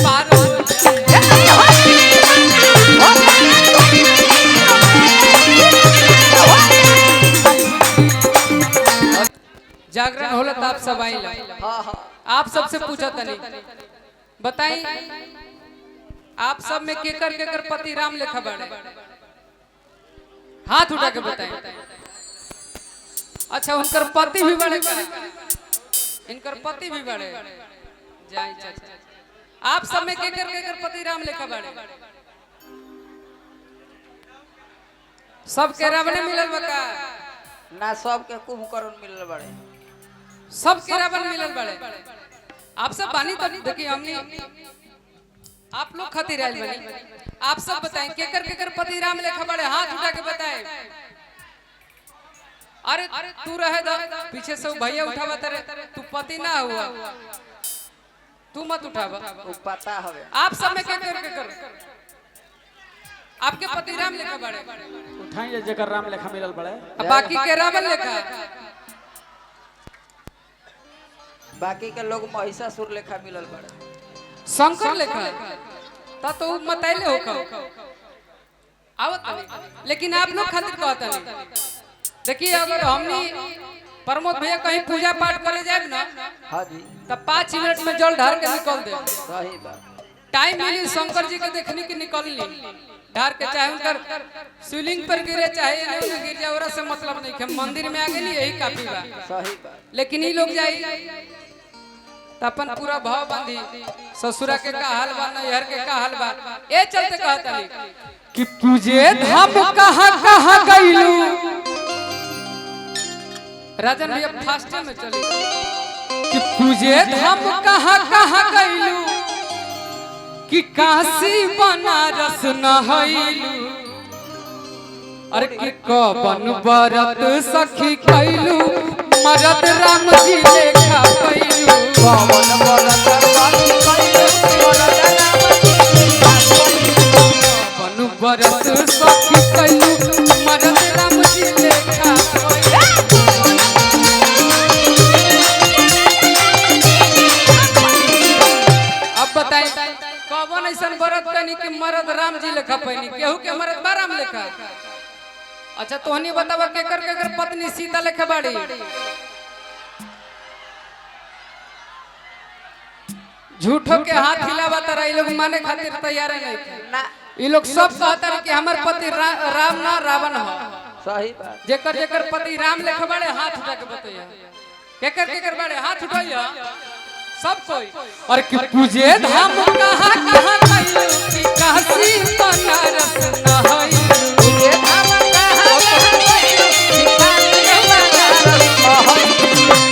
पार हो जागरण होला तो आप सब आई आप सबसे पूछा तनी बताई आप सब में केकर केकर पति राम लेखा बाड़े हाथ उठा के बताएं। अच्छा उनकर पति भी बड़े इनकर पति भी बड़े जाए चाचा आप सब में केकर केकर पति राम लेखा बाड़े सब के रावण मिलल बका ना सब के कुंभकर्ण मिलल बड़े सब के रावण मिलल बड़े आप सब बानी तो देखिए हमने आप लोग खातिर आइल बनी आप सब बताएं केकर केकर पति राम लेखा बड़े हाथ उठा के बताएं। अरे तू रहे दा पीछे से भैया उठावा तेरे तू पति ना हुआ तू मत उठावा वो पता हवे आप सब में केकर केकर आपके पति राम लेखा बड़े उठाई जकर राम लेखा मिलल बड़े बाकी के रावण लेखा बाकी के लोग महिषासुर लेखा मिलल बड़े शंकर लेखा ता तो मतैले हो आवत लेकिन आप लोग खातिर कहता नहीं देखिए अगर हमनी प्रमोद भैया कहीं पूजा पाठ करे जाए ना हां जी तब 5 मिनट में जल ढार के निकल दे सही बात टाइम मिली शंकर जी के देखने की निकल ली ढार के चाहे उनकर शिवलिंग पर गिरे चाहे नहीं गिर जाए ओरा से मतलब नहीं कि मंदिर में आ गेली यही काफी बा सही बात लेकिन ये लोग जाई अपन पूरा भाव बांधी ससुरा के का हाल बा नैहर के का हाल बा ए चलते कहता नहीं कि पूजे धाम कहां कहां गइलू राजन भैया फास्ट में चली कि पूजे धाम कहां कहां गइलू कि काशी बनारस नहइलू अरे कि कवन बरत सखी कइलू मरद राम जी लेखा कइलू कवन बरत सखी कइलू मरद कवन बरत सखी कइलू मरद राम जी लेखा अब बताई कवन ऐसन बरत कनी कि मरद राम जी लेखा पैनी केहू के मरद बा राम लेखा अच्छा तोहनी बतावा केकर केकर पत्नी सीता लेखा बाड़ी झूठो के हाथ हिलावा तारा लोग माने खातिर तैयार नहीं ना ये लोग सब कहता है कि हमार पति राम ना रावण हो सही बात जेकर जेकर पति राम लेखा बाड़े हाथ उठा के बताइए केकर केकर बाड़े हाथ उठाइए सब कोई और कि पूजे धाम कहां कहां कइलू कि काशी बनारस नहइलू पूजे धाम कहां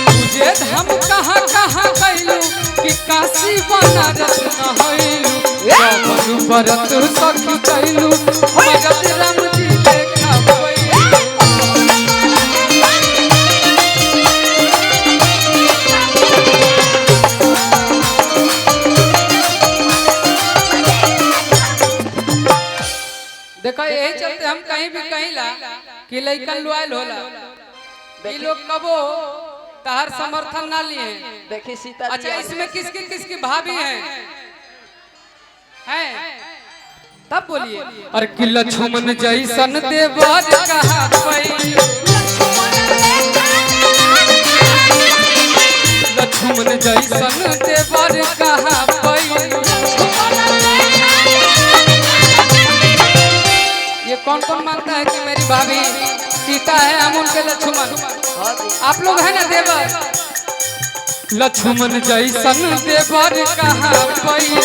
पूजे धाम कहां कहां कइलू कि काशी बनारस नहइलू कवन बरत सखी कइलू मरद राम जी लेखा कइलू देखो यही चलते हम कहीं भी कहिला कि लइकन लुआइल होला ये लोग कबो तहर समर्थन ना लिए देखी सीता अच्छा इसमें किसकी किसकी भाभी हैं तब बोलिए और कि लक्ष्मण जैसन देवर कहा पैलू लक्ष्मण जैसन देवर कहा पैलू ये कौन कौन मानता है कि मेरी भाभी सीता है हम उनके लक्ष्मण आप लोग हैं ना देवर लक्ष्मण जैसन देवर कहा पैलू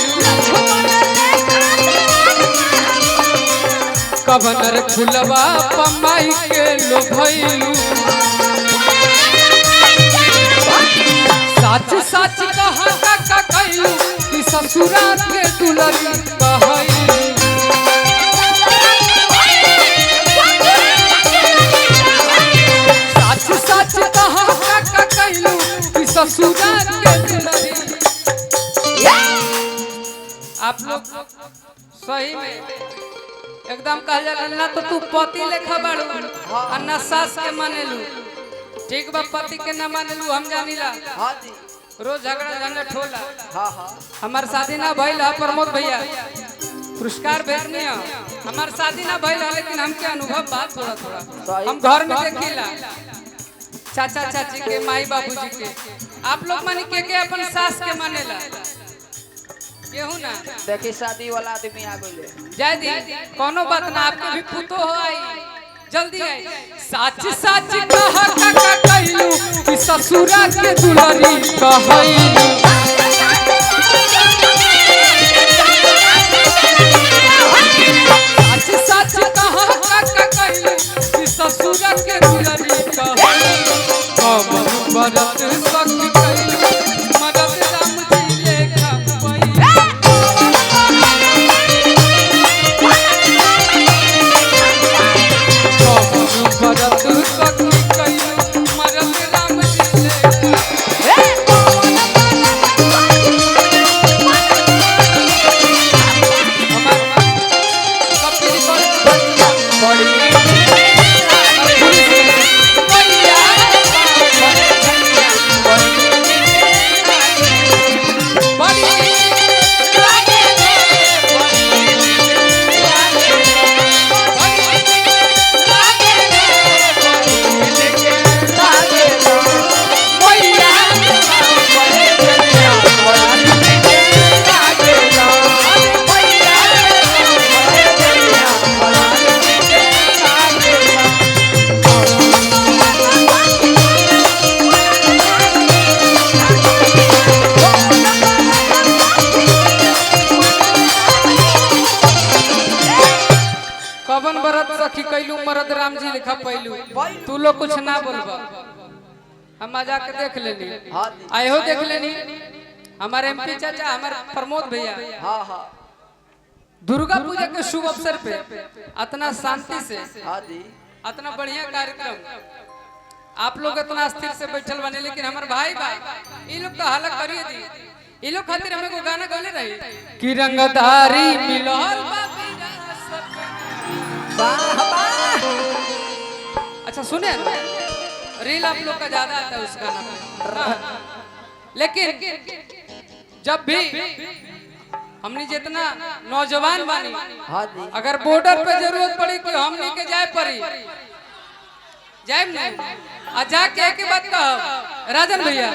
कवनर फुलवा पमाई के लो भैलू सच सच कहा का कहलू कि ससुरा के दुलरी कहलू सच कहा का कहलू कि ससुरा के दुलरी आप लोग सही में एकदम कह जाला ना तो तू पति लेखा बाड़ू और ना सास के मानेलू ठीक बा पति के ना मानेलू हम जानिला हां जी रोज झगड़ा झंझट होला। हाँ हाँ हमार शादी ना भइल है प्रमोद भैया पुरस्कार भेजनी है। हमार शादी ना भइल है लेकिन हमके अनुभव बात थोड़ा थोड़ा हम घर में देखिला चाचा चाची के माई बाबूजी के। आप लोग मानी के अपन सास के मानेला केहू ना। देखी शादी वाला आदमी आ गइले। जय दी कोनो बात ना आपके भी पुतो हो आई जल्दी आई। सच सच कह का कहलू कि ससुरा के दुलारी कहलू। सच सच कह का कहलू कि ससुरा के दुलारी कहलू। कब बरत सखी कहलू मदद राम जी लेखा पई। भरत सखी कहलू मदद राम जी लेखा। कवन बरत सखी कैलू मरद राम जी लिखा पैलू। तू लोग कुछ ना बोलबा हम मजाक के देख लेनी। हाँ आए हो देख लेनी हमारे एमपी चाचा हमारे प्रमोद भैया हाँ हाँ दुर्गा पूजा के शुभ अवसर पे इतना शांति से हाँ जी इतना बढ़िया कार्यक्रम आप लोग इतना स्थिर से बैठल बने। लेकिन हमारे भाई भाई ये लोग तो हालत करिए दी। ये लोग खातिर हमें को गाना गाने रही कि रंगदारी मिलल अच्छा सुने रील आप लोग का ज्यादा आता है उस गाना पे। हाँ। लेकिन जब भी हमने जितना नौजवान बानी हाँ जी अगर बॉर्डर पे जरूरत पड़ी कि हमने के जाए पड़ी जाए नहीं आ जाके एक बात कहो राजन भैया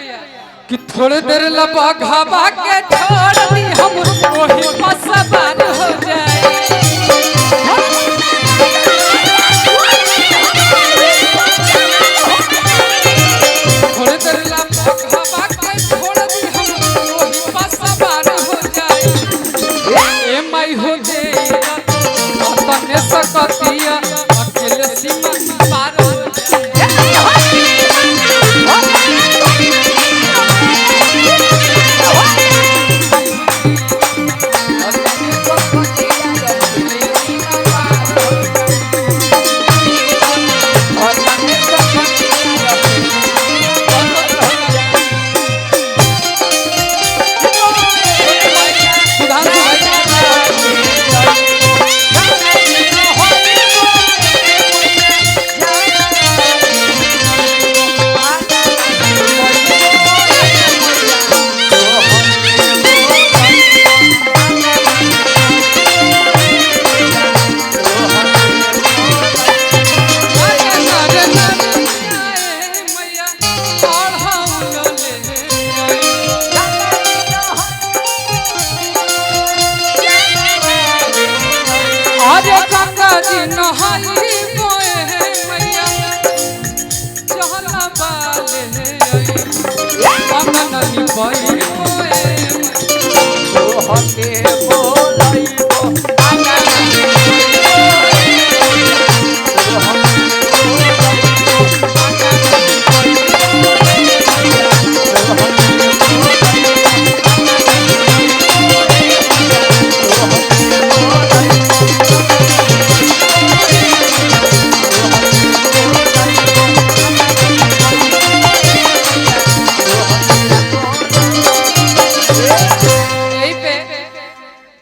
कि थोड़े देर लबा घाबा के छोड़ दी हम वही मसबान हो जाए। थोड़े देर लबा घाबा के छोड़ दी हम वही मसबान हो जाए। ए माई हो दे अपने सकतिया अकेले सीमा पार हो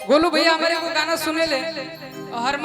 गोलू भैया हमारे को गाना सुने ले और हर